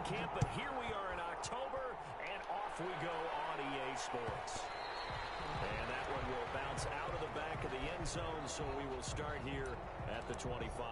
camp, but here we are in October, and off we go on EA Sports. And that one will bounce out of the back of the end zone, so we will start here at the 25.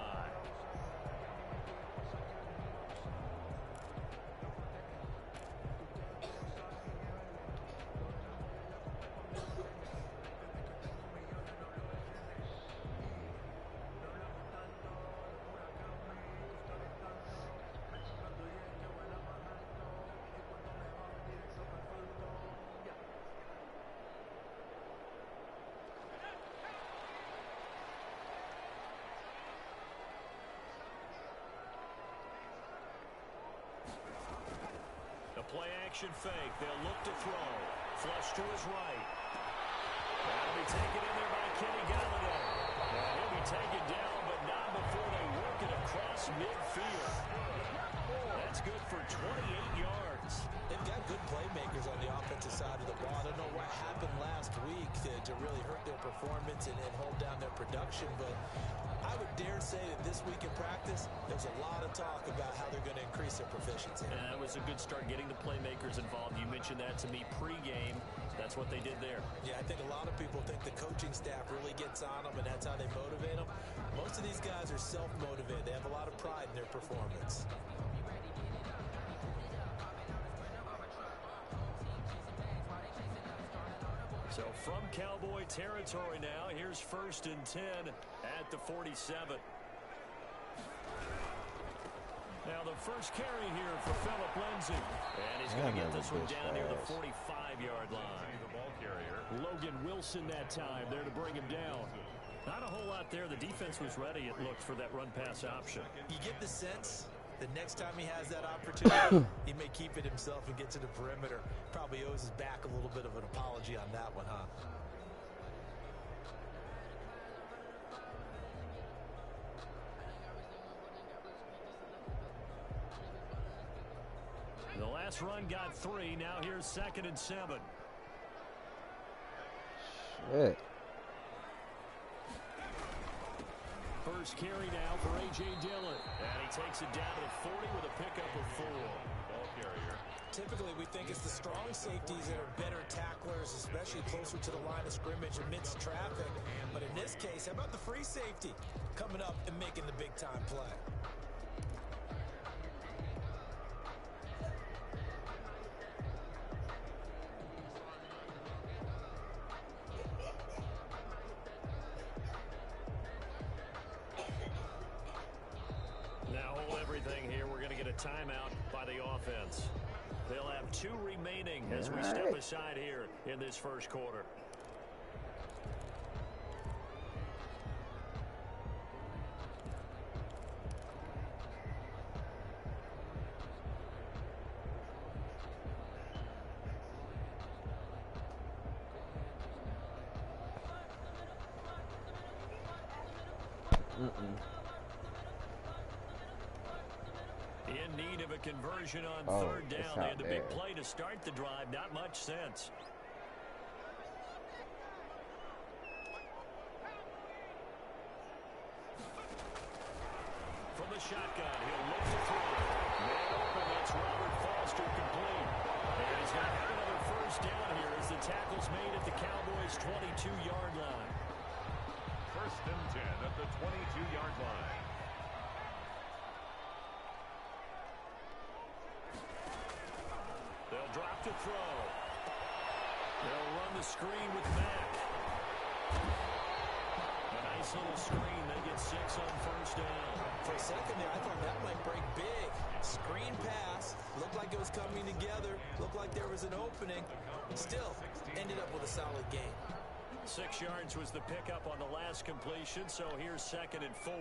Play-action fake. They'll look to throw. Flush to his right. That'll be taken in there by Kenny Galladay. He'll be taken down, but not before they work it across midfield. That's good for 28 yards. They've got good playmakers on the offensive side of the ball. I don't know what happened last week to really hurt their performance and hold down their production, but I would dare say that this week in practice, there's a lot of talk about how they're going to increase their proficiency. And that was a good start getting the playmakers involved. You mentioned that to me pregame. That's what they did there. Yeah, I think a lot of people think the coaching staff really gets on them, and that's how they motivate them. Most of these guys are self-motivated. They have a lot of pride in their performance. So from Cowboy territory now, here's 1st and 10 at the 47. Now the first carry here for Phillip Lindsay. And he's going to get this one down near the 45-yard line. The ball carrier. Logan Wilson that time there to bring him down. Not a whole lot there. The defense was ready, it looked, for that run-pass option. You get the sense the next time he has that opportunity, he may keep it himself and get to the perimeter. Probably owes his back a little bit of an apology on that one, huh? The last run got 3. Now here's 2nd and 7. Shit. First carry now for A.J. Dillon. And he takes it down to the 40 with a pickup of 4. Ball carrier. Typically, we think it's the strong safeties that are better tacklers, especially closer to the line of scrimmage amidst traffic. But in this case, how about the free safety coming up and making the big-time play? Here we're going to get a timeout by the offense. They'll have 2 remaining as we step aside here in this first quarter. In need of a conversion on 3rd down. They had the big play to start the drive. Not much sense. From the shotgun, he'll look to throw. Man open, that's Robert Foster complete. And he's going to have another first down here as the tackle's made at the Cowboys' 22-yard line. 1st and 10 at the 22-yard line. They'll drop to throw. They'll run the screen with Mack. A nice little screen. They get 6 on 1st down. For a second there, I thought that might break big. Screen pass. Looked like it was coming together. Looked like there was an opening. Still, ended up with a solid game. 6 yards was the pickup on the last completion, so here's 2nd and 4.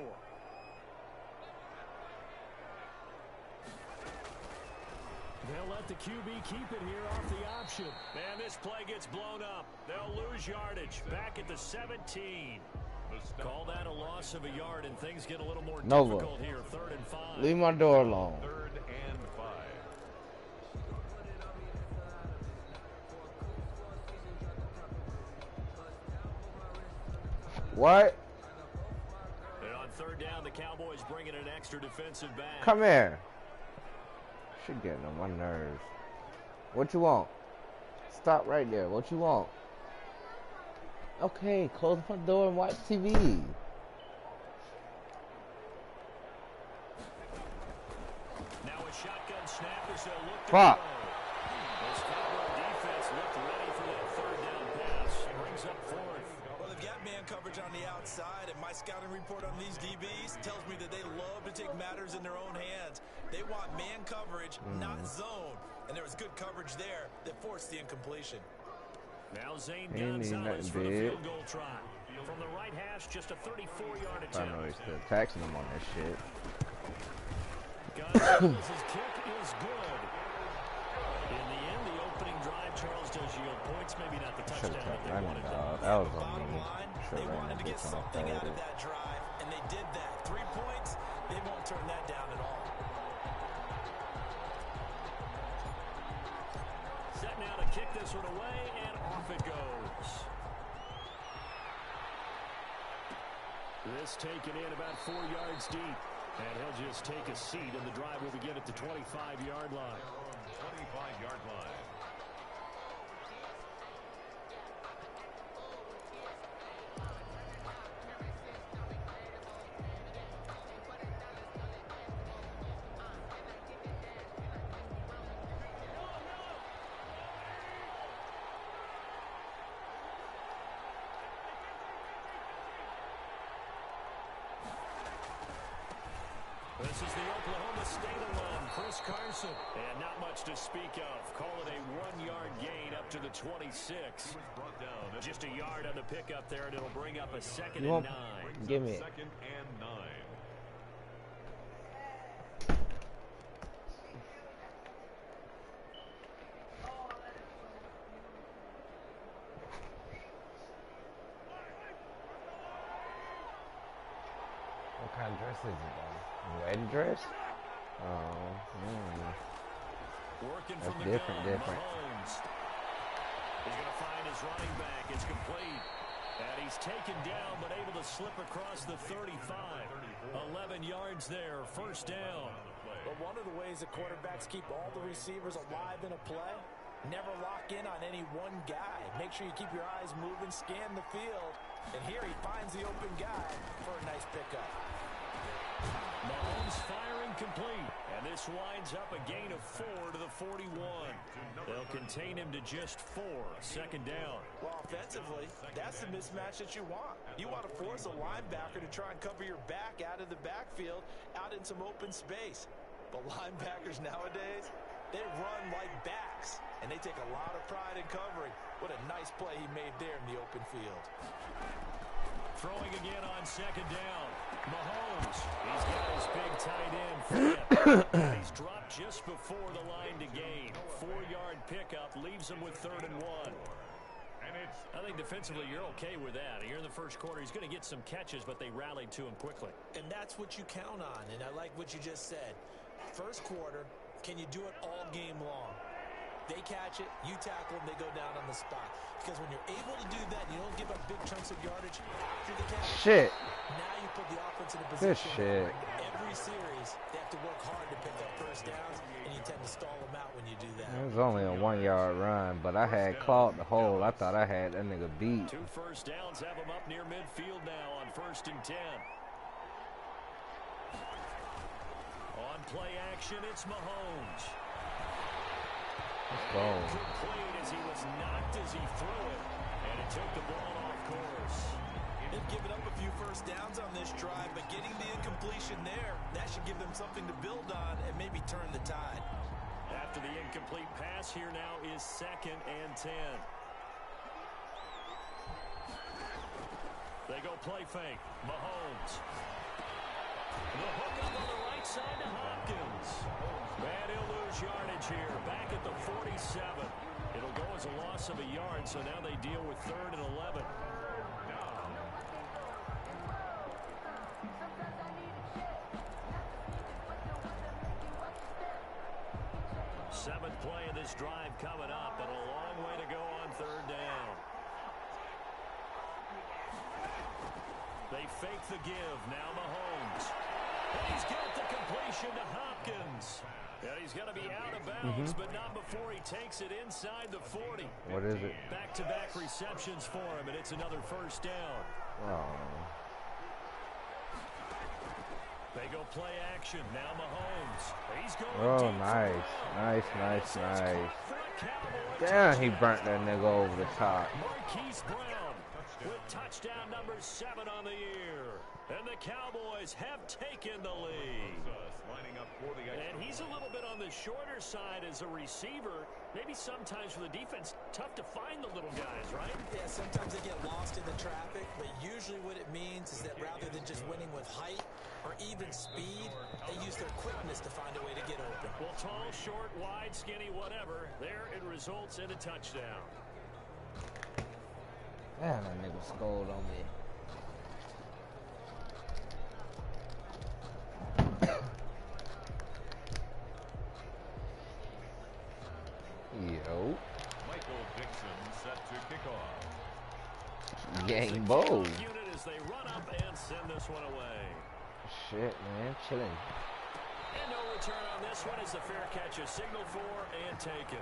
They'll let the QB keep it here off the option. And this play gets blown up. They'll lose yardage. Back at the 17. Call that a loss of a yard, and things get a little more difficult here. 3rd and 5. Leave my door alone. 3rd and 5. What? And on 3rd down, the Cowboys bring in an extra defensive back. Come here. shit getting on my nerves. What you want? Stop right there. What you want? Okay, close my door and watch TV. Now a shotgun snap as they'll look to Fuck. throw. This Cowboy defense looked ready for that third down pass. Brings up fourth. Well, they've got man coverage on the outside, and my scouting report on these DBs tells me that they love to take matters in their own hands. They want man coverage, not zone. And there was good coverage there that forced the incompletion. Now Zane Ain't need Gonzalez nothing for the big. field goal try. From the right hash, just a 34-yard I attempt. know he's still taxing him on this shit. Gonzalez's kick is good. In the end, the opening drive, Charles does yield points, maybe not the Should've touchdown that kept they running, wanted dog. to. That was on Bottom me. line, they Should've ran wanted that to get bitch on something out of third. that drive, and they did that. 3 points, they won't turn that down at all. Set now to kick this one away, and off it goes. This taken in about 4 yards deep. And he'll just take a seat, and the drive will begin at the 25-yard line. 25-yard line. This is the Oklahoma State alum, Chris Carson. And not much to speak of. Call it a 1-yard gain up to the 26. Just a yard on the pickup there, and it'll bring up a 2nd and 9. Give me it. 2nd and 9. What kind of dress is it, though? Wedding dress? Oh, Working That's from the different, gun, different. Mahomes. He's going to find his running back. It's complete. And he's taken down, but able to slip across the 35. 11 yards there, first down. But one of the ways that quarterbacks keep all the receivers alive in a play, never lock in on any one guy. Make sure you keep your eyes moving, scan the field. And here he finds the open guy for a nice pickup. Mahomes firing complete. And this winds up a gain of 4 to the 41. They'll contain him to just 4. 2nd down. Well, offensively, that's the mismatch that you want. You want to force a linebacker to try and cover your back out of the backfield, out in some open space. But linebackers nowadays, they run like backs, and they take a lot of pride in covering. What a nice play he made there in the open field. Throwing again on 2nd down. Mahomes. He's got his big tight end flip. He's dropped just before the line to gain. 4-yard pickup leaves him with 3rd and 1. I think defensively you're okay with that. Here in the first quarter, he's going to get some catches, but they rallied to him quickly. And that's what you count on, and I like what you just said. First quarter, can you do it all game long? They catch it, you tackle them, they go down on the spot. Because when you're able to do that, you don't give up big chunks of yardage after the catch. Shit. Now you put the offense in a Good position. shit. Every series, they have to work hard to pick up first downs, and you tend to stall them out when you do that. It was only a 1-yard run, but I had clogged the hole. I thought I had that nigga beat. 2 first downs have him up near midfield now on 1st and 10. On play action, it's Mahomes. Let's go. Complete as he was knocked as he threw it, and it took the ball off course. They've given up a few first downs on this drive, but getting the incompletion there, that should give them something to build on and maybe turn the tide. After the incomplete pass, here now is 2nd and 10. They go play fake. Mahomes. The hook up on the right side to Hopkins. And he'll lose yardage here, back at the 47. It'll go as a loss of a yard, so now they deal with 3rd and 11. 7th play of this drive coming up, but a long way to go on 3rd down. They fake the give. Now Mahomes. And he's got the completion to Hopkins. And he's going to be out of bounds, but not before he takes it inside the 40. What is it? Back-to-back receptions for him, and it's another first down. Oh. They go play action. Now Mahomes. He's going Oh, deep nice. Damn, he burnt that nigga over the top. Marquise Brown with touchdown number 7 on the year. And the Cowboys have taken the lead. And he's a little bit on the shorter side as a receiver. Maybe sometimes for the defense, tough to find the little guys, right? Yeah, sometimes they get lost in the traffic, but usually what it means is that rather than just winning with height or even speed, they use their quickness to find a way to get open. Well, tall, short, wide, skinny, whatever. There it results in a touchdown. Damn, that nigga scolded on me. Yo. Michael Dixon set to kick off. Gang bow. Unit as they run up and send this one away. Shit, man. Chilling. And no return on this one as the fair catch is signaled for and taken.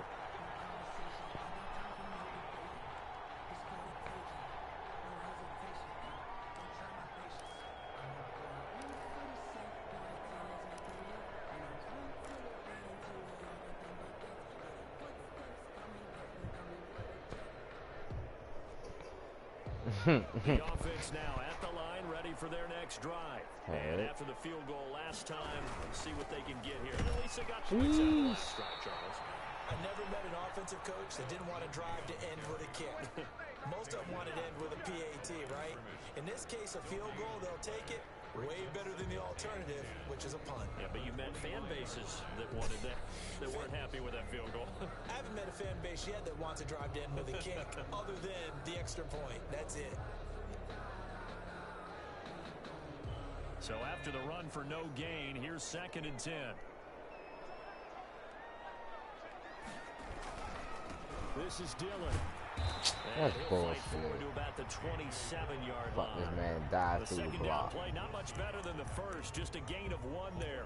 The offense now at the line, ready for their next drive. And after the field goal last time, let's see what they can get here. At least they got points out of the last drive, Charles. I never met an offensive coach that didn't want to drive to end with a kick. Most of them wanted to end with a PAT, right? In this case, a field goal, they'll take it. Way better than the alternative, which is a punt. Yeah, but you met fan bases that wanted that weren't happy with that field goal. I haven't met a fan base yet that wants to drive to end with a kick other than the extra point. That's it. So after the run for no gain, here's 2nd and 10. This is Dillon. That's bullshit. Forward to about the 27-yard Fuck, line. this man died The through the second down block. play, not much better than the first, just a gain of 1 there.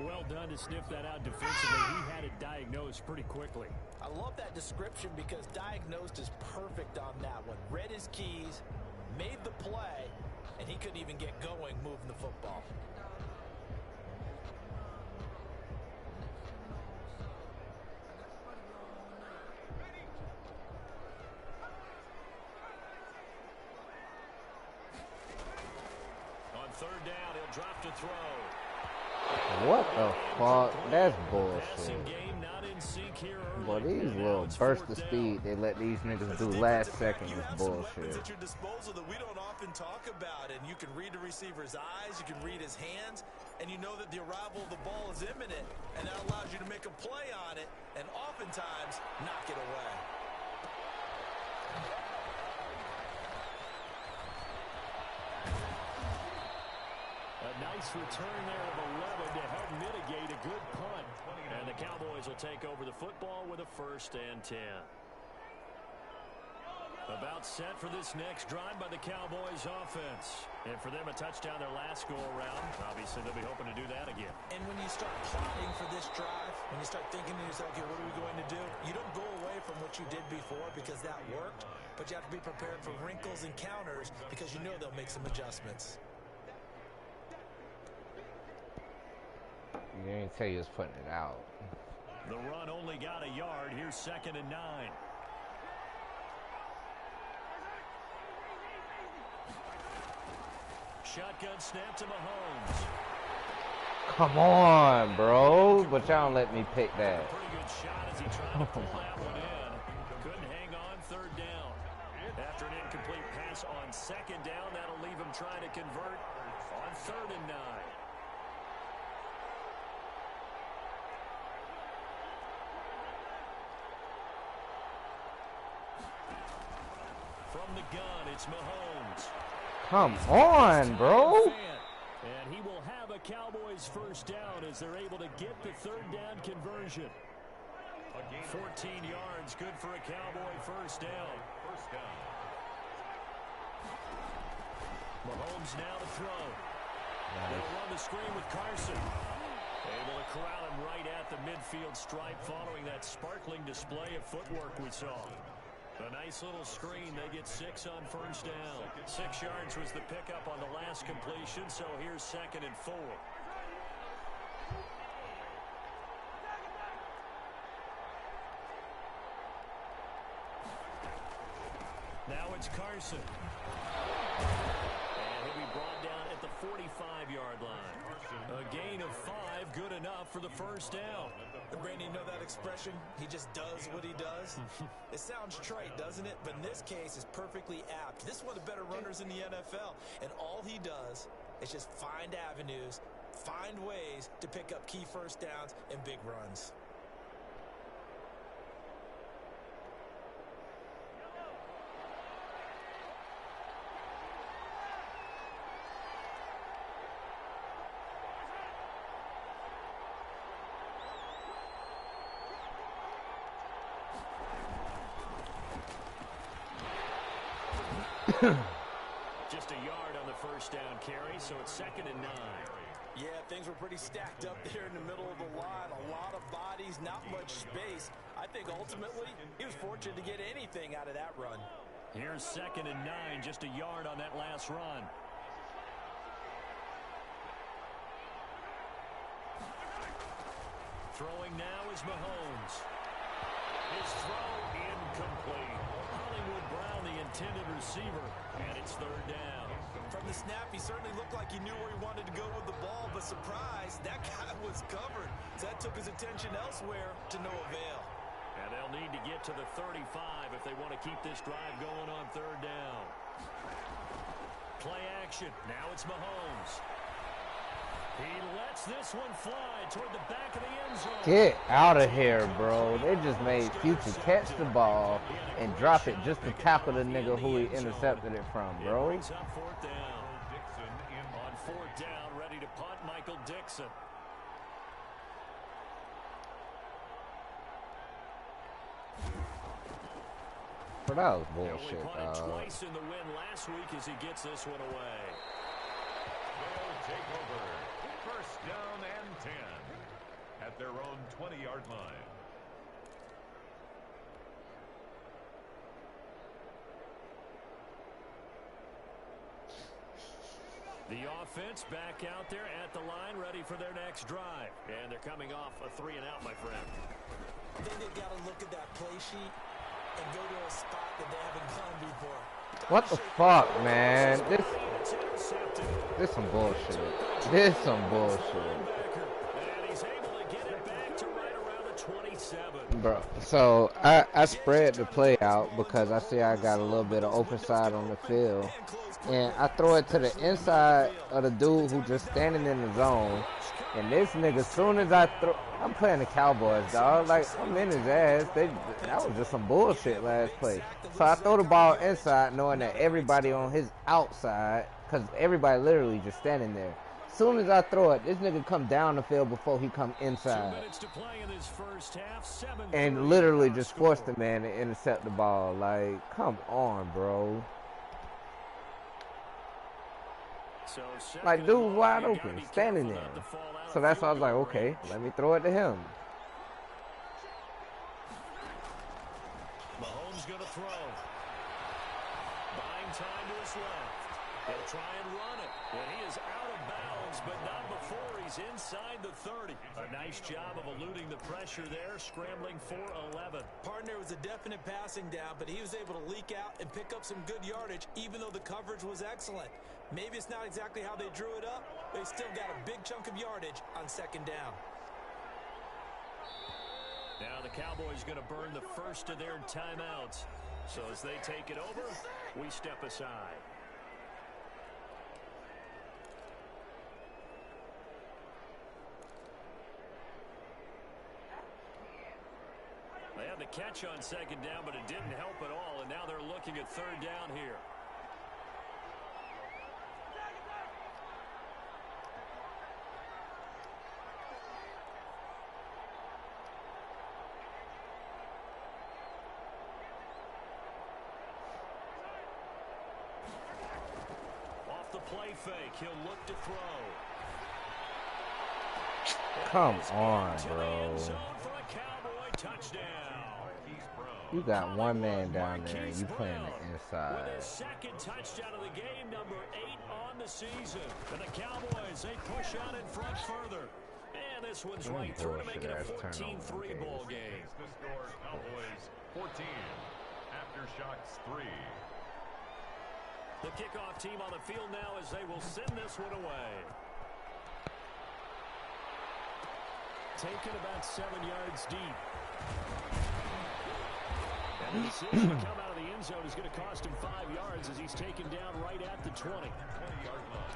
Well done to sniff that out defensively. He had it diagnosed pretty quickly. I love that description because diagnosed is perfect on that one. Read his keys, made the play, and he couldn't even get going moving the football. On 3rd down, he'll drop to throw. What the fuck? That's Passing bullshit. game not in sync here early. Boy, these And now little it's bursts 4th of down. speed they let these niggas do last second is bullshit. At your disposal that we don't often talk about, and you can read the receiver's eyes, you can read his hands, and you know that the arrival of the ball is imminent, and that allows you to make a play on it, and oftentimes knock it away. A nice return there of 11 to help mitigate a good punt. And the Cowboys will take over the football with a 1st and 10. About set for this next drive by the Cowboys offense. And for them, a touchdown their last go-around. Obviously, they'll be hoping to do that again. And when you start plotting for this drive, when you start thinking to yourself, okay, what are we going to do? You don't go away from what you did before because that worked, but you have to be prepared for wrinkles and counters because you know they'll make some adjustments. You didn't tell you was putting it out. The run only got a yard. Here's 2nd and 9. Shotgun snap to Mahomes. Come on, bro. But y'all don't let me pick that. Pretty good shot as he tried to pull that one in. Couldn't hang on 3rd down. After an incomplete pass on 2nd down, that'll leave him trying to convert on 3rd and 9. From the gun, it's Mahomes. Come on, bro. And he will have a Cowboys 1st down as they're able to get the 3rd down conversion. 14 yards, good for a Cowboy 1st down. Mahomes now to throw. They'll run the screen with Carson. Able to corral him right at the midfield stripe following that sparkling display of footwork we saw. A nice little screen. They get 6 on first down. 6 yards was the pickup on the last completion, so here's 2nd and 4. Now it's Carson. And he'll be brought down at the 45-yard line. A gain of 5, good enough for the first down. Brandon, you know that expression? He just does what he does. It sounds trite, doesn't it? But in this case, it's perfectly apt. This is one of the better runners in the NFL. And all he does is just find avenues, find ways to pick up key first downs and big runs. Just a yard on the first down carry, so it's 2nd and 9. Yeah, things were pretty stacked up there in the middle of the line. A lot of bodies, not much space. I think ultimately he was fortunate to get anything out of that run. Here's 2nd and 9, just a yard on that last run. Throwing now is Mahomes. His throw incomplete. Hollywood Brown, the intended receiver, and it's 3rd down. From the snap, he certainly looked like he knew where he wanted to go with the ball, but surprise, that guy was covered. So that took his attention elsewhere to no avail. And they'll need to get to the 35 if they want to keep this drive going on 3rd down. Play action. Now it's Mahomes. He lets this one fly toward the back of the end zone. Get out of here, bro. They just made Future catch the ball and drop it just to tackle the nigga who he intercepted it from, bro. It brings up 4th down. On 4th down, ready to punt, Michael Dixon. But that was bullshit, We punted twice in the win last week as he gets this one away. They'll take over. 1st down and 10 at their own 20-yard line. The offense back out there at the line, ready for their next drive. And they're coming off a 3-and-out, my friend. I think they've got to look at that play sheet and go to a spot that they haven't gone before. What the fuck, man? This some bullshit. This some bullshit. And he's able to get it back to right around the 27. Bro, so I spread the play out because I see I got a little bit of open side on the field. And I throw it to the inside of the dude who just standing in the zone. And this nigga, as soon as I throw, I'm playing the Cowboys, dog. Like, I'm in his ass. That was just some bullshit last play. So I throw the ball inside knowing that everybody on his outside, because everybody literally just standing there. As soon as I throw it, this nigga come down the field before he come inside. 2 minutes to play in this first half. And literally just forced the man to intercept the ball. Like, come on, bro. So Like, dude's wide open, standing there. So that's why I was like, okay, let me throw it to him. Mahomes going to throw. Buying time to his left. He'll try and run it. And he is out of bounds, but not before he's inside the 30. A nice job of eluding the pressure there, scrambling for 11. Partner was a definite passing down, but he was able to leak out and pick up some good yardage, even though the coverage was excellent. Maybe it's not exactly how they drew it up, but they still got a big chunk of yardage on 2nd down. Now the Cowboys going to burn the first of their timeouts. So as they take it over, we step aside. They had the catch on 2nd down, but it didn't help at all, and now they're looking at 3rd down here. Off the play fake, he'll look to throw. Come on, bro. You got one man down there and you playing the inside. With his second touchdown of the game, number 8 on the season. And the Cowboys, they push out in front further. And this one's right through to make it a 14-3 ball game. The score, Cowboys 14. Aftershocks 3. The kickoff team on the field now as they will send this one away. Taken about 7 yards deep. And the decision to come out of the end zone is going to cost him 5 yards as he's taken down right at the 20. 20-yard line.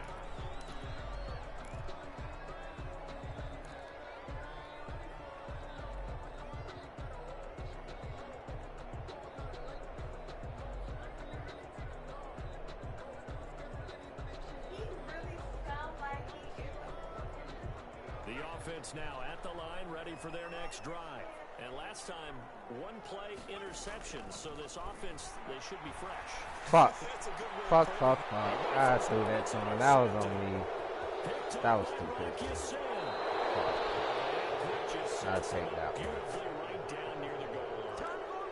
The offense now at the line, ready for their next drive. And last time, one play interception, so this offense, they should be fresh. Fuck. Fuck. I threw that to him. That was on me. That was stupid. Fuck. I'll take that one.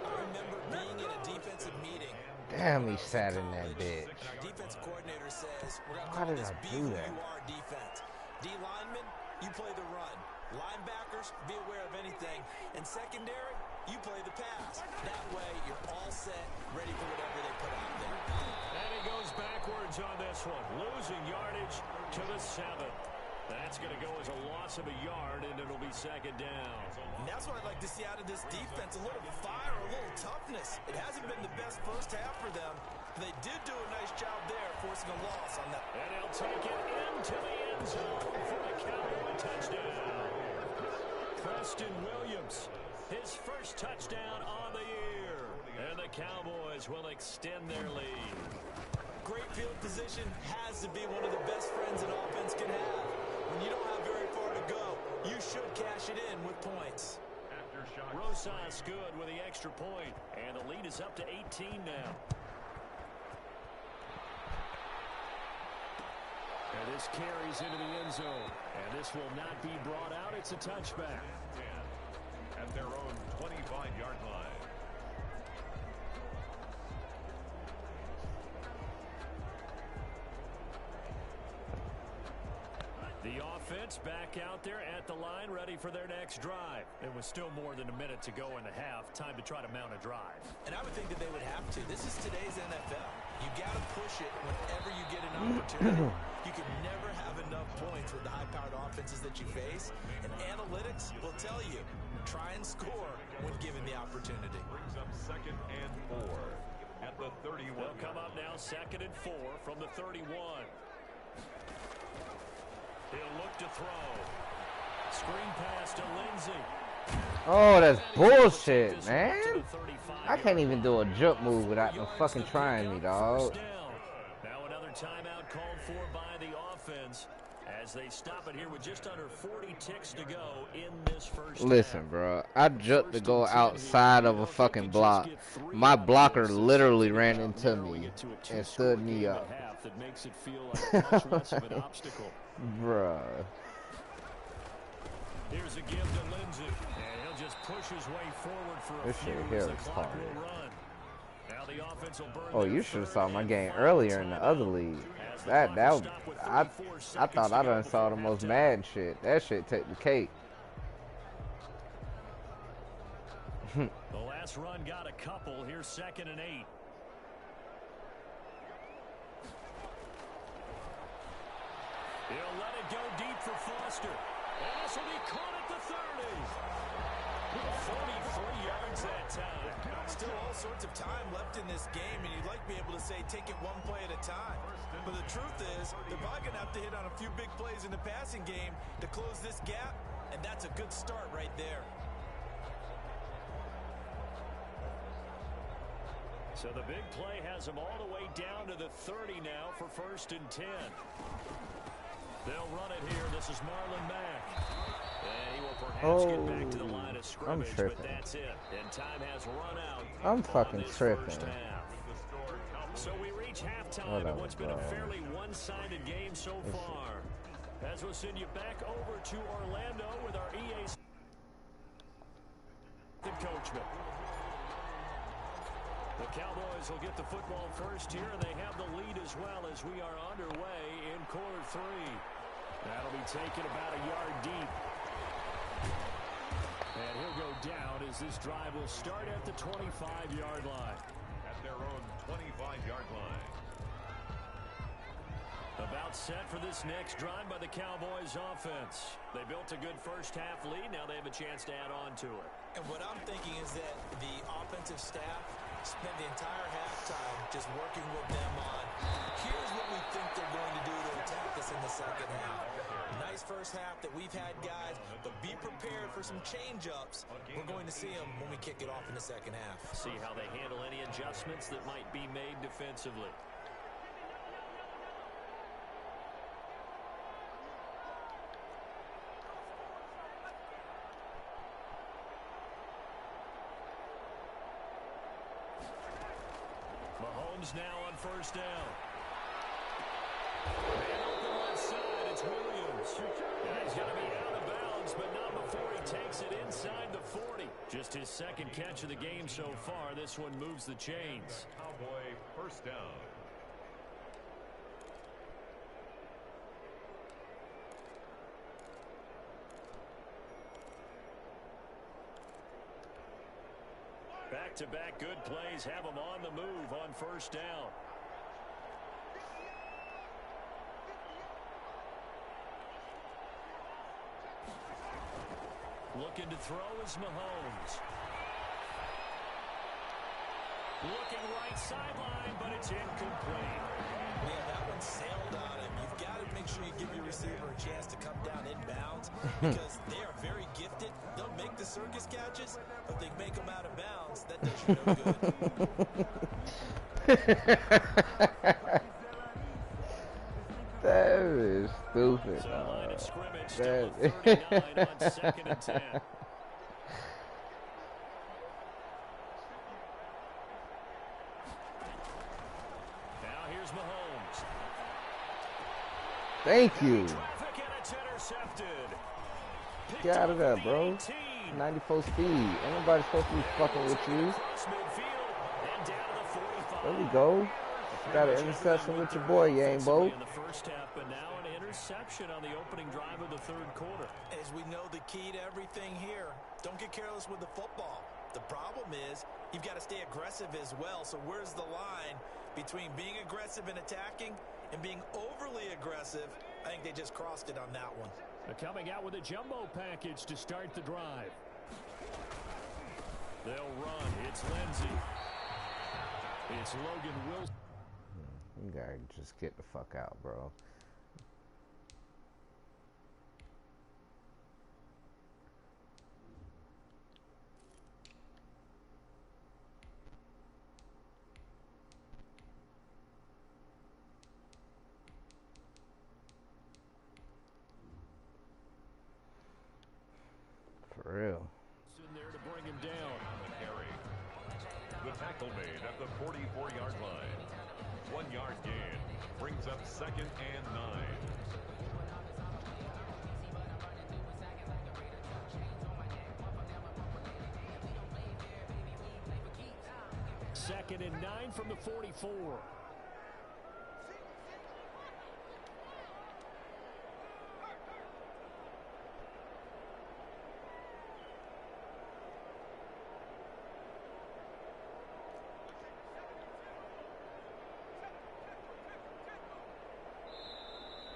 I remember being in a defensive meeting. Damn, he sat in that bitch. And our defense coordinator says, we're going to Why call did this I be do who that? you are defense. D linemen, you play the run. Linebackers, be aware of anything. And secondary, you play the pass. That way, you're all set, ready for whatever they put out there. And he goes backwards on this one, losing yardage to the 7. That's going to go as a loss of a yard, and it'll be second down. And that's what I'd like to see out of this defense, a little fire, a little toughness. It hasn't been the best first half for them, but they did do a nice job there, forcing a loss on that. And he'll take it into the end zone for a Cowboy touchdown. Preston Williams, his first touchdown on the year. And the Cowboys will extend their lead. Great field position has to be one of the best friends an offense can have. When you don't have very far to go, you should cash it in with points. Rosas good with the extra point, and the lead is up to 18 now. And this carries into the end zone, and this will not be brought out. It's a touchback. 10 at their own 25-yard line. The offense back out there at the line, ready for their next drive. It was still more than a minute to go in the half. Time to try to mount a drive. And I would think that they would have to. This is today's NFL. You got to push it whenever you get an opportunity. You can never have enough points with the high-powered offenses that you face. And analytics will tell you, try and score when given the opportunity. Brings up 2nd and 4 at the 31. They'll come up now 2nd and 4 from the 31. He'll look to throw. Screen pass to Lindsey. Oh, that's bullshit, man. I can't even do a jump move without them fucking trying me, dog. Now another timeout called for by the offense as they stop it here with just under 40 ticks to go in this first Listen, bro, I jumped to go outside of a fucking block. My blocker literally ran into me and stood me up. That makes it feel like much less of an obstacle. Bruh. Here's a give to Lindsey, and he'll just push his way forward for a This few shit as here the is clock hard. will run. Now the offense will burn. Oh, you should have saw my game earlier in the other league. I thought I done saw the most Madden shit. That shit take the cake. The last run got a couple. Here's 2nd and 8. He'll let it go deep for Foster. And this will be caught at the 30. 43 yards that time. Still all sorts of time left in this game, and you'd like to be able to say take it one play at a time. But the truth is, they're probably going to have to hit on a few big plays in the passing game to close this gap, and that's a good start right there. So the big play has them all the way down to the 30 now for 1st and 10. They'll run it here. This is Marlon Mack. And he will perhaps get back to the line of scrimmage, but that's it. And time has run out. I'm fucking tripping. So we reach halftime in what's been a fairly one-sided game so far. As we'll send you back over to Orlando with our EA coachman. The Cowboys will get the football first here, and they have the lead as well as we are underway in quarter 3. That'll be taken about a yard deep. And he'll go down as this drive will start at the 25-yard line. At their own 25-yard line. About set for this next drive by the Cowboys offense. They built a good first half lead. Now they have a chance to add on to it. And what I'm thinking is that the offensive staff spent the entire halftime just working with them on, here's what we think they're going to do to attack us in the second half. Nice first half that we've had, guys, but be prepared for some change-ups. We're going to see them when we kick it off in the second half. See how they handle any adjustments that might be made defensively. Mahomes now on first down. Man open left side, it's Williams. And he's going to be out of bounds, but not before he takes it inside the 40. Just his second catch of the game so far. This one moves the chains. Cowboy first down. Back-to-back good plays have him on the move on first down. Looking to throw is Mahomes. Looking right sideline, but it's incomplete. Yeah, that one sailed on him. You've got to make sure you give your receiver a chance to come down inbounds because they are very gifted. They'll make the circus catches, but they make them out of bounds. That does you no good. That is stupid. So line of scrimmage still at 39 on second and 10. Now here's Mahomes. Thank you. Traffic and it's intercepted. Get out of there, bro. 94 speed. Ain't nobody supposed to be fucking with you. There we go. Got an interception with your boy, Yangbo. In the first half, but now an interception on the opening drive of the third quarter. As we know, the key to everything here, don't get careless with the football. The problem is you've got to stay aggressive as well. So where's the line between being aggressive and attacking and being overly aggressive? I think they just crossed it on that one. Coming out with a jumbo package to start the drive. They'll run. It's Lindsey. It's Logan Wilson. You gotta just get the fuck out, bro. For real. In there to bring him down. Carry. The tackle made at the 44-yard line. 1 yard gain brings up second and 9. Second and 9 from the 44.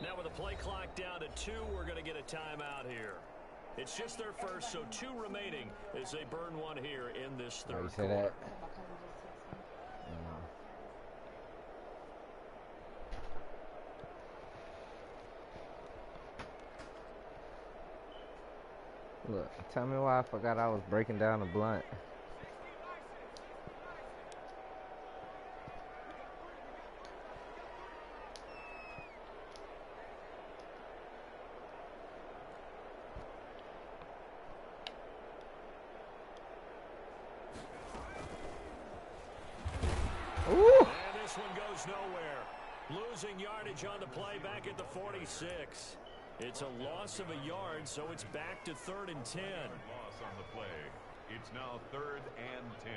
Now with the play clock down to 2, we're going to get a timeout here. It's just their first, so 2 remaining as they burn one here in this third quarter. That? Look, tell me why I forgot I was breaking down a blunt. This one goes nowhere. Losing yardage on the play back at the 46. It's a loss of a yard, so it's back to 3rd and 10. Loss on the play. It's now 3rd and 10.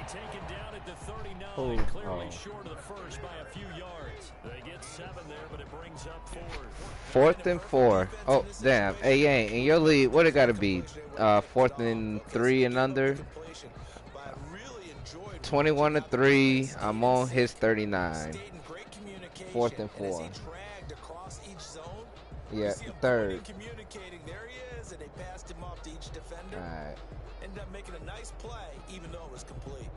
Taken down at the 39, clearly short of the first by a few yards. They get 7 there, but it brings up 4th and 4. Oh, damn. Hey, Yang, in your lead, what it got to be? 4th and 3 and under? 21 to 3. I'm on his 39. 4th and 4. Yeah, 3rd. There he is, and they passed him off to each defender. All right. Ended up making a nice play, even though it was complete.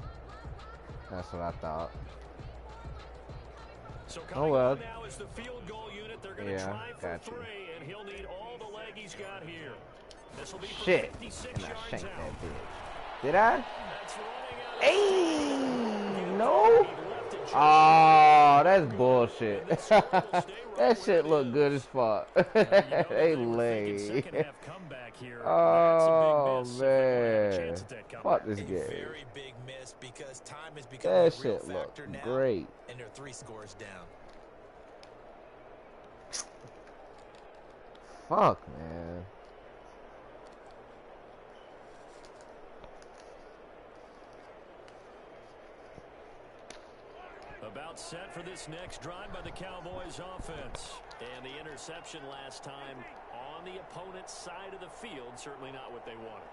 That's what I thought. So oh well. Now is the field goal unit. They're going to try for 3, and he'll need all the leg he's got here. This will be shit. 56 And I yards shanked out. that bitch. Did I? Hey, no. Oh, that's bullshit. That shit look good as fuck. They lay. Oh man, fuck this game. That shit look great. And they're 3 scores down. Fuck, man. About set for this next drive by the Cowboys offense. And the interception last time on the opponent's side of the field, certainly not what they wanted.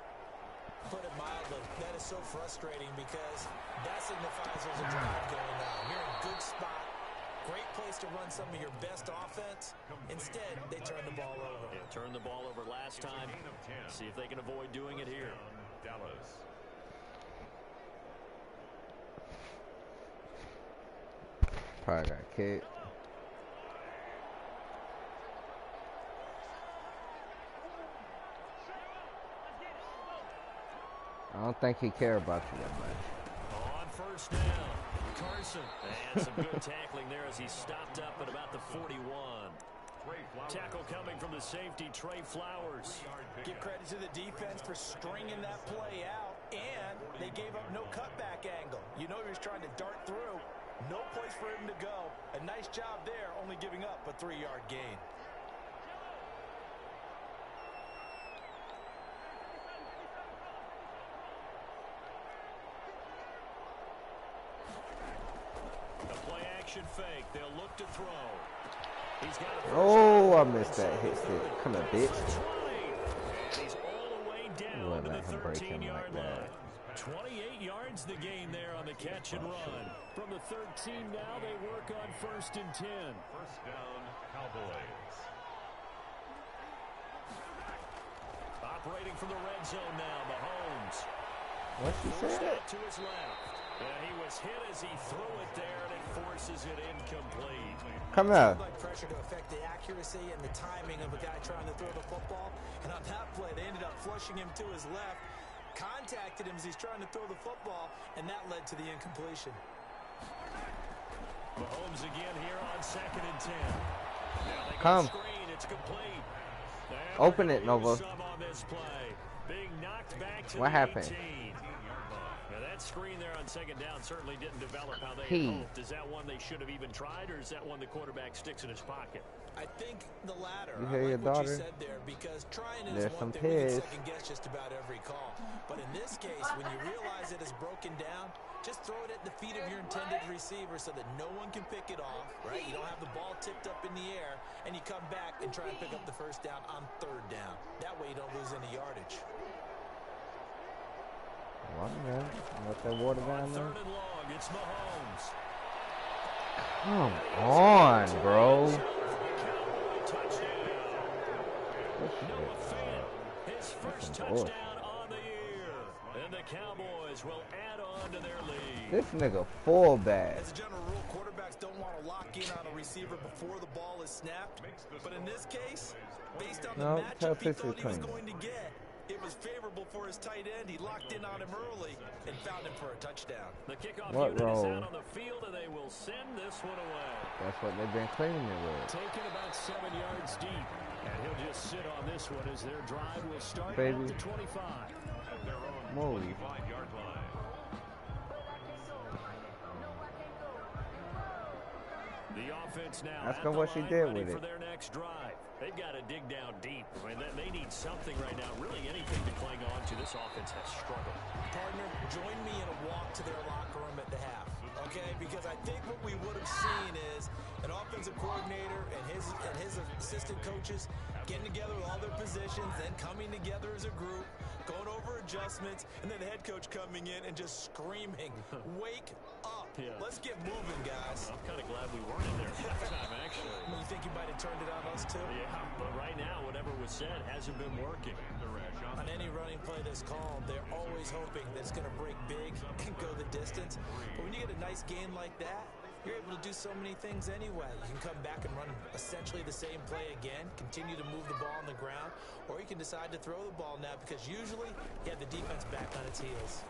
Put it mildly, that is so frustrating because that signifies there's a drive going on. You're in a good spot, great place to run some of your best offense. Instead, they turn the ball over. Yeah, turned the ball over last time. See if they can avoid doing it here. Dallas. Probably got kicked. I don't think he cared about you that much. On first down, Carson. And some good tackling there as he stopped up at about the 41. Tackle coming from the safety, Trey Flowers. Give credit to the defense for stringing that play out, and they gave up no cutback angle. You know he was trying to dart through. No place for him to go. A nice job there, only giving up a 3-yard gain. A play action fake. They'll look to throw. He's got a oh, I missed that hit stick. Come on, bitch. And he's all the way down to the 13-yard line. 28 yards the gain there on the catch and run. From the 13 now, they work on 1st and 10. First down, Cowboys. Operating from the red zone now, Mahomes. What she said? To his left. And he was hit as he threw it there, and it forces it incomplete. Come out. Like pressure to affect the accuracy and the timing of a guy trying to throw the football. And on that play, they ended up flushing him to his left. Contacted him as he's trying to throw the football, and that led to the incompletion. Mahomes again here on 2nd and 10. Now they Come. Screen, it's complete. Open it, Nova. On this play. Being knocked back to what the happened? 18. Now that screen there on 2nd down certainly didn't develop how they He. hoped. Is that one they should have even tried, or is that one the quarterback sticks in his pocket? I think the latter. You hear I your like what daughter? you said there, because trying it There's is some one thing. We can piss. second guess just about every call. But in this case, when you realize it is broken down, just throw it at the feet of your intended receiver so that no one can pick it off, right? You don't have the ball tipped up in the air, and you come back and try and pick up the first down on 3rd down. That way you don't lose any yardage. Water down. Let that water down there. 3rd and long, it's Mahomes. Come on, bro. His first touchdown on the year. And the Cowboys will add on to their lead. This nigga fullback. As a general rule, quarterbacks don't want to lock in on a receiver before the ball is snapped. But in this case, based on the matchup he thought he was going to get, it was favorable for his tight end. He locked in on him early and found him for a touchdown. The kickoff unit is out on the field, and they will send this one away. That's what they've been cleaning it with. Taken about 7 yards deep. And he'll just sit on this one as their drive will start Baby. at the 25. At their own Move. 25-yard line. The offense now Ask at her the what she line, did ready with for it. their next drive. They've got to dig down deep. I mean, they need something right now, really anything to cling on to. This offense has struggled. Partner, join me in a walk to their locker room at the half, okay? Because I think what we would have seen is an offensive coordinator and his assistant coaches getting together with all their positions, then coming together as a group, going over adjustments, and then the head coach coming in and just screaming, "Wake up! Yeah. Let's get moving, guys." I'm kind of glad we weren't in there at that time, actually. You think you might have turned it on us, too? Yeah, but right now, whatever was said hasn't been working. On any running play that's called, they're always hoping that it's going to break big and go the distance. But when you get a nice game like that, you're able to do so many things anyway. You can come back and run essentially the same play again, continue to move the ball on the ground, or you can decide to throw the ball now because usually you have the defense back on its heels.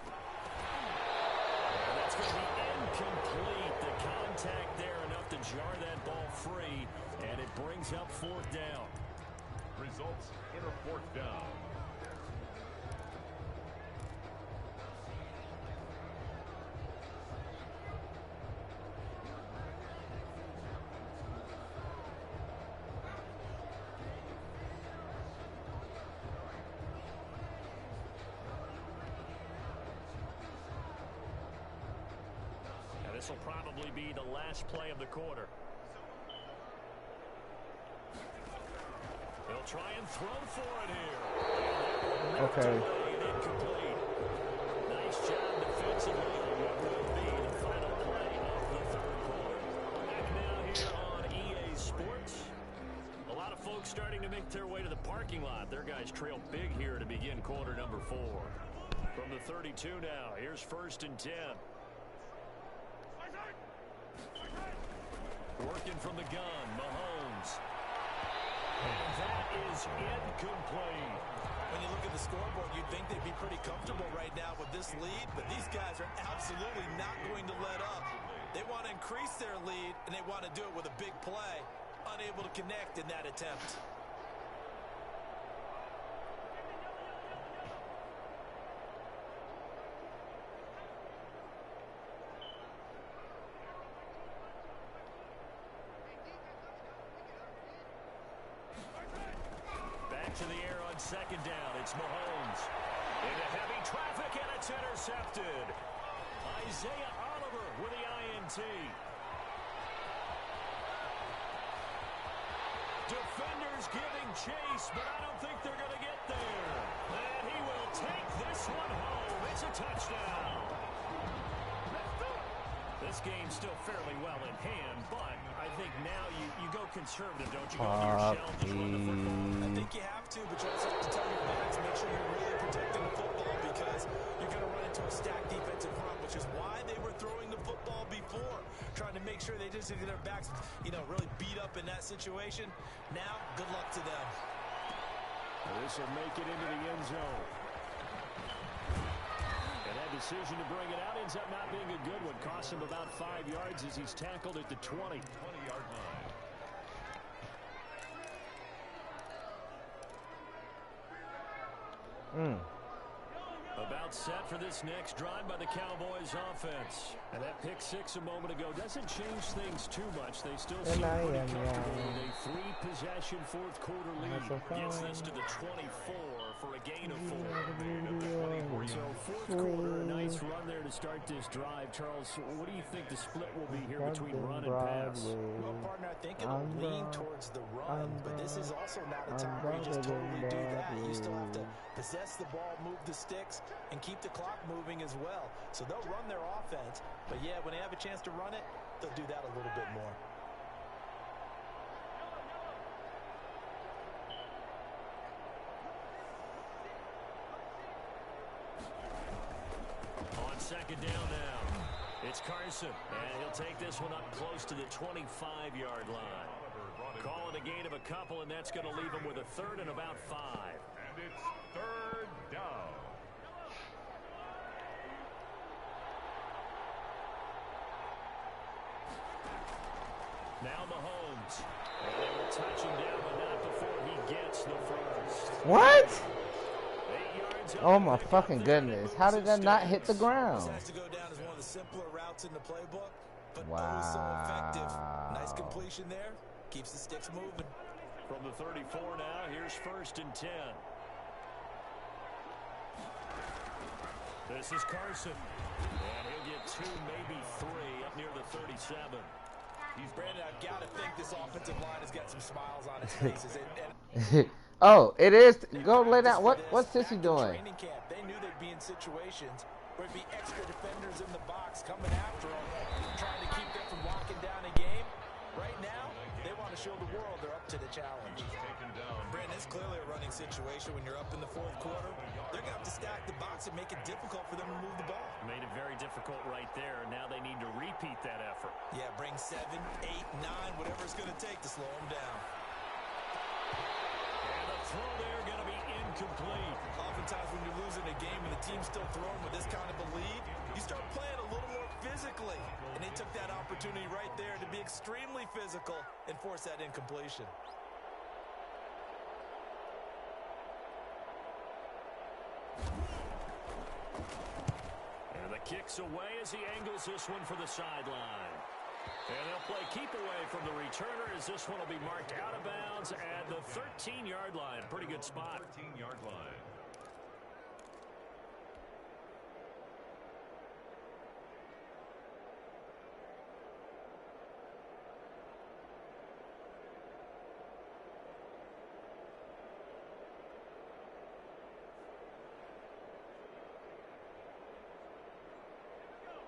And that's going to be incomplete. The contact there enough to jar that ball free, and it brings up fourth down. Results in a fourth down. This will probably be the last play of the quarter. They'll try and throw for it here. Okay. Incomplete. Nice job defensively. What will be the final play of the third quarter. Back now here on EA Sports. A lot of folks starting to make their way to the parking lot. Their guys trail big here to begin quarter number 4. From the 32 now, here's 1st and 10. Working from the gun, Mahomes. And that is incomplete. When you look at the scoreboard, you'd think they'd be pretty comfortable right now with this lead, but these guys are absolutely not going to let up. They want to increase their lead, and they want to do it with a big play. Unable to connect in that attempt. To the air on 2nd down. It's Mahomes. Into heavy traffic, and it's intercepted. Isaiah Oliver with the INT. Defenders giving chase, but I don't think they're going to get there. And he will take this one home. It's a touchdown. This game's still fairly well in hand, but I think now you go conservative, don't you? Go to your shell, just run the football. I think you have to, but you also have to tell your backs, make sure you're really protecting the football because you're going to run into a stacked defensive front, which is why they were throwing the football before, trying to make sure they just get their backs, really beat up in that situation. Now, good luck to them. This will make it into the end zone. And that decision to bring it out ends up not being a good one. Costs him about 5 yards as he's tackled at the 20. 20-yard line. About set for this next drive by the Cowboys offense. And that pick 6 a moment ago doesn't change things too much. They still seem pretty comfortable with a 3-possession fourth quarter lead. Gets this to the 24 for a gain of 4. So fourth quarter, a nice run there to start this drive. Charles, what do you think the split will be here between run and pass? Well, partner, I think it'll lean towards the run, but this is also not a time where you just totally do that. You still have to possess the ball, move the sticks, and keep the clock moving as well. So they'll run their offense, but yeah, when they have a chance to run it, they'll do that a little bit more. second down now. It's Carson, and he'll take this one up close to the 25-yard line. Call it a gain of a couple, and that's going to leave him with a third and about 5. And it's third down. Now Mahomes. And they will touch him down, but not before he gets the first. What? Oh my fucking goodness. How did that not hit the ground? This has to go down as one of the simpler routes in the playbook, but wow. oh so effective. Nice completion there. Keeps the sticks moving. From the 34 now, here's first and 10. This is Carson. And he'll get 2, maybe 3 up near the 37. Brandon, I've got to think this offensive line has got some smiles on its faces. Oh, it is. Go lay down. What's Sissy doing? Training camp, they knew they'd be in situations where it'd be extra defenders in the box coming after them, trying to keep them from locking down a game. Right now, they want to show the world they're up to the challenge. Brandon, it's clearly a running situation when you're up in the fourth quarter. They're going to have to stack the box and make it difficult for them to move the ball. Made it very difficult right there. Now they need to repeat that effort. Yeah, bring 7, 8, 9, whatever it's going to take to slow them down. And the throw there going to be incomplete. Oftentimes when you're losing a game and the team's still throwing with this kind of a lead, you start playing a little more physically. And they took that opportunity right there to be extremely physical and force that incompletion. And the kick's away as he angles this one for the sideline. And they'll play keep away from the returner as this one will be marked out of bounds at the 13-yard line. Pretty good spot. 13-yard line.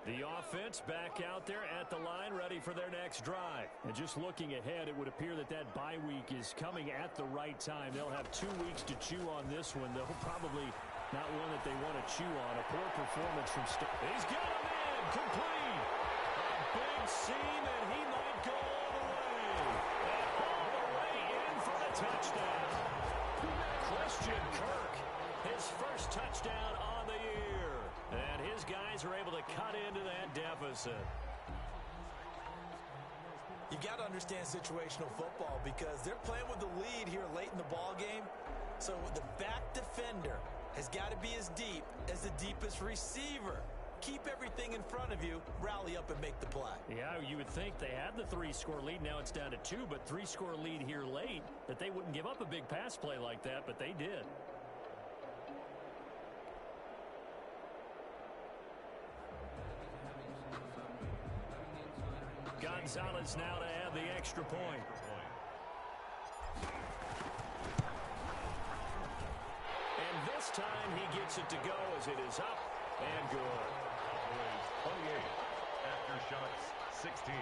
The offense back out there at the line, ready for their next drive. And just looking ahead, it would appear that that bye week is coming at the right time. They'll have 2 weeks to chew on this one. They'll probably not one that they want to chew on. A poor performance from He's got him in, complete. A big seam, and he might go all the way. And all the way in for the touchdown. Christian Kirk, his first touchdown on the year. And his guys are able to cut into that deficit. You've got to understand situational football because they're playing with the lead here late in the ball game. So the back defender has got to be as deep as the deepest receiver. Keep everything in front of you, rally up and make the play. Yeah, you would think they had the 3-score lead. Now it's down to 2, but 3-score lead here late, that they wouldn't give up a big pass play like that, but they did. Gonzalez now to add the extra point. And this time he gets it to go as it is up and good. 28 after shots 16.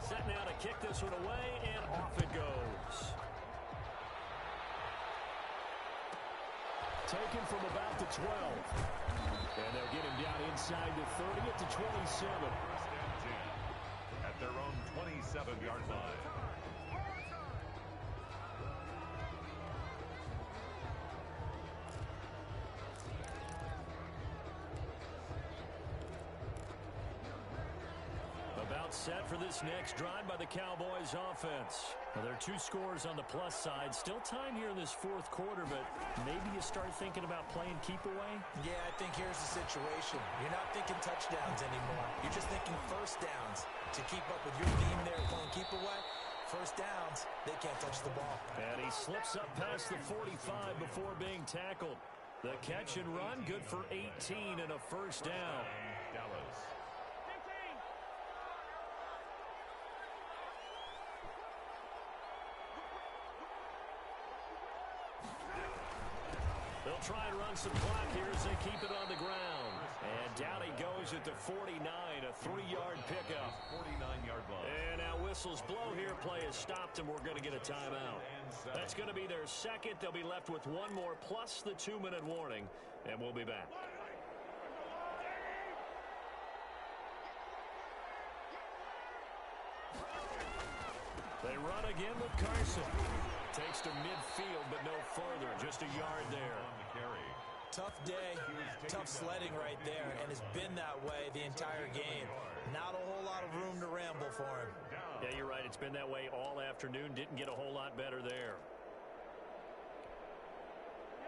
Set now to kick this one away, and off it goes. Taken from about the 12. And they'll get him down inside the 30 at the 27. First and 10 at their own 27-yard line. About set for this next drive by the Cowboys offense. Well, there are 2 scores on the plus side. Still time here in this fourth quarter, but maybe you start thinking about playing keep away? Yeah, I think here's the situation. You're not thinking touchdowns anymore. You're just thinking first downs. To keep up with your theme there playing keep away, first downs, they can't touch the ball. And he slips up past the 45 before being tackled. The catch and run, good for 18 and a first down. Dallas. They'll They'll try and run some clock here as they keep it on the ground. And down he goes at the 49, a 3-yard pickup. 49-yard line. And now whistles blow here. Play is stopped, and we're going to get a timeout. That's going to be their second. They'll be left with one more plus the 2-minute warning, and we'll be back. They run again with Carson. Takes to midfield, but no further. Just a yard there. On the carry. Tough day, tough sledding right there, and it's been that way the entire game. Not a whole lot of room to ramble for him. Yeah, you're right. It's been that way all afternoon. Didn't get a whole lot better there.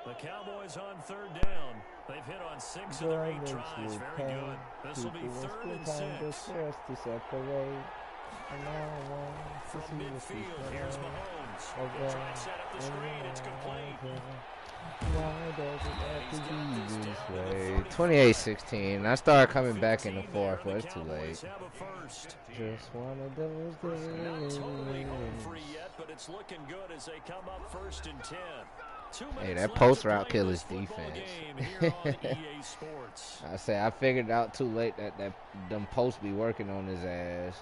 The Cowboys on third down. They've hit on 6 of their 8 tries. Very good. This will be 3rd and 6. From midfield, here's Mahomes. He'll try and set up the screen. It's complete. Why does it have to be this way? 28-16. I started coming back in the fourth, but it's too late. Just one of those days. Not totally home free yet, but it's looking good as they come up 1st and 10. Hey, that post route killers defense. I say I figured out too late that them posts be working on his ass.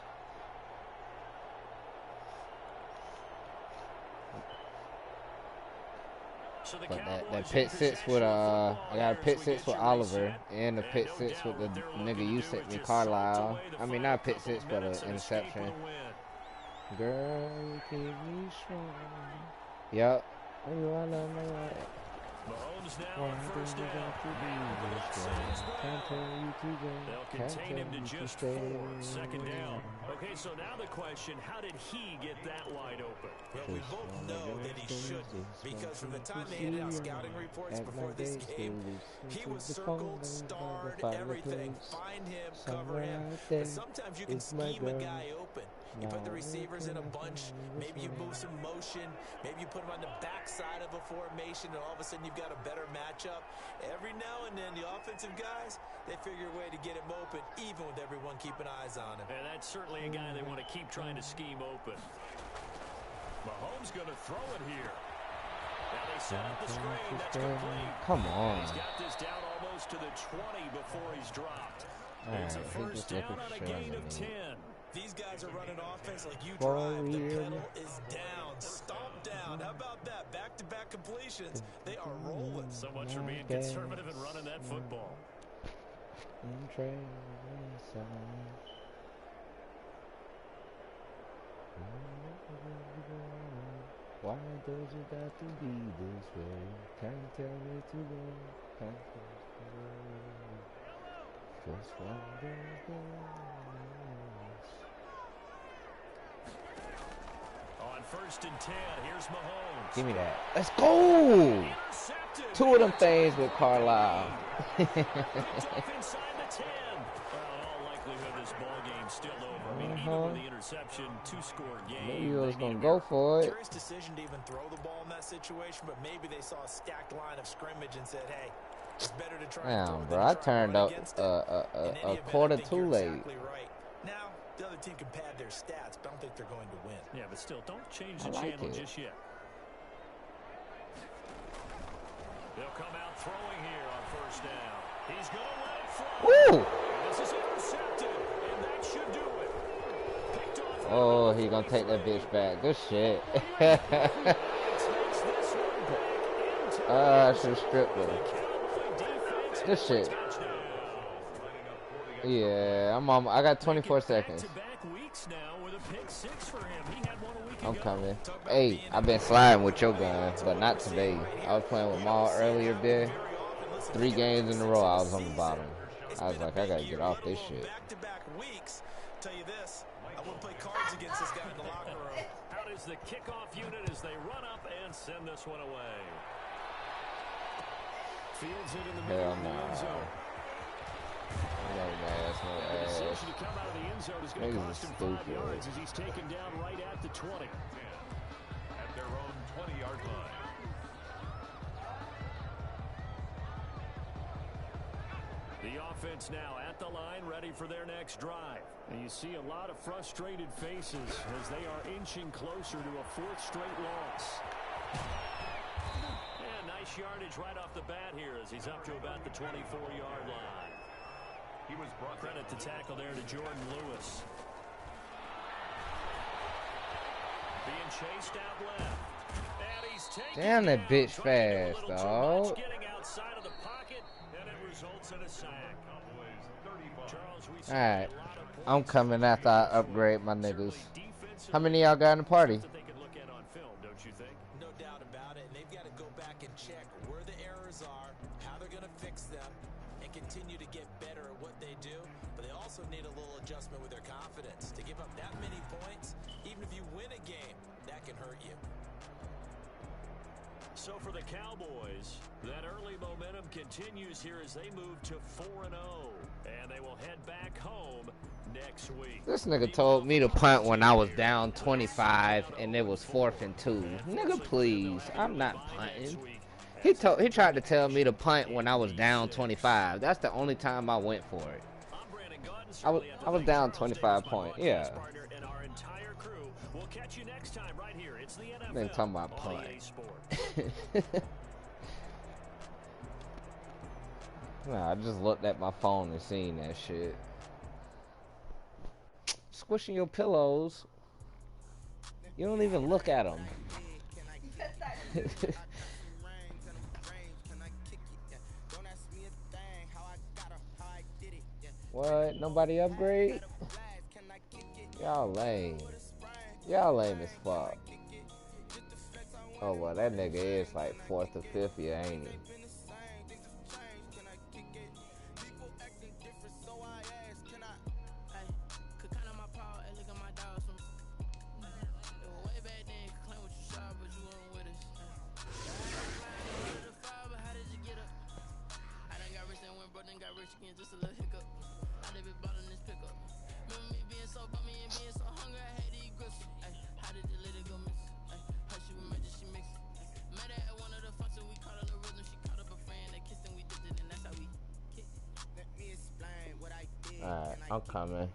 But that pit sits with I got a pit sits with Oliver and a pit sits with the nigga you sent me, Carlisle. I mean not pit sits, but an interception. Girl, you keep me strong. Yep. Mahomes now on 1st down. They'll contain him to just 4. 2nd down. Okay, so now the question, how did he get that wide open? Well, we both know that he shouldn't, because from the time they handed out scouting reports before this game, he was circled, starred, everything. Find him, cover him. But sometimes you can scheme a guy open. You put the receivers in a bunch, maybe you move some motion, maybe you put them on the backside of a formation, and all of a sudden you've got a better matchup. Every now and then, the offensive guys, they figure a way to get him open, even with everyone keeping eyes on him. And that's certainly a guy they want to keep trying to scheme open. Mahomes going to throw it here. Now they set up the screen. That's complete. Come on. He's got this down almost to the 20 before he's dropped. It's a 1st down on a gain of 10. These guys are running offense like you drive. The pedal is down. Stomp down. How about that? Back-to-back completions. They are rolling. So much for being conservative and running that football. Why does it have to be this way? Can't tell me to go. Can't tell me to go. Just one of those days. On 1st and 10, here's Mahomes. Give me that. Let's go! 2 of them things with Carlisle. Inside the 10. Well, in all likelihood, this ball game's still over. I mean, even with the interception, 2-score game. Maybe he was going to go for it. Curious decision to even throw the ball in that situation, but maybe they saw a stacked line of scrimmage and said, hey, it's better to try. Damn, bro, I turned up a quarter too late. Exactly right. Now, the other team can pad their stats, but I don't think they're going to win. Yeah, but still, don't change the channel just yet. They'll come out throwing here on 1st down. He's going to let it fly. Woo! This is intercepted, and that should do it. Picked off. Oh, he going to take that bitch back. Good shit. I should have stripped him. Good shit. Yeah, I got 24 seconds. I'm coming. Hey, I've been sliding with your gun, but not today. I was playing with Maul earlier there. 3 games in a row, I was on the bottom. I was like, I gotta get off this shit. Back-to-back weeks. Tell you this, I wouldn't play cards against this guy in the locker room. Out is the kickoff unit as they run up and send this one away. Fields it in the middle of the end zone. The decision to come out of the end zone is going to cost him 5 yards as he's taken down right at the 20. At their own 20-yard line. The offense now at the line, ready for their next drive. And you see a lot of frustrated faces as they are inching closer to a 4th straight loss. And nice Nice yardage right off the bat here as he's up to about the 24-yard line. He was brought Credit the tackle there to Jordan Lewis. Being chased out left. And he's taken Damn, that down. bitch Trying to do a fast, little too dog. much, getting outside of the pocket, and it results in a sack. Charles, we see All right, a lot of points I'm coming after I upgrade my niggas. How many of y'all got in the party? that they could look at on film, don't you think? No doubt about it. And they've got to go back and check where the errors are, how they're going to fix them, and continue to get better at what they do. But they also need a little adjustment with their confidence. To give up that many points, even if you win a game, that can hurt you. So for the Cowboys, that early momentum continues here as they move to 4-0. And they will head back home next week. This nigga told me to punt when I was down 25 and it was 4th and 2. Nigga, please, I'm not punting. He tried to tell me to punt when I was down 25. That's the only time I went for it. I was down 25 points. Yeah. Then talking about punt. Nah, I just looked at my phone and seen that shit. Squishing your pillows. You don't even look at them. What? Nobody upgrade? Y'all lame. Y'all lame as fuck. Oh, well, that nigga is like 4th or 5th year, ain't he? Alright, I'm coming.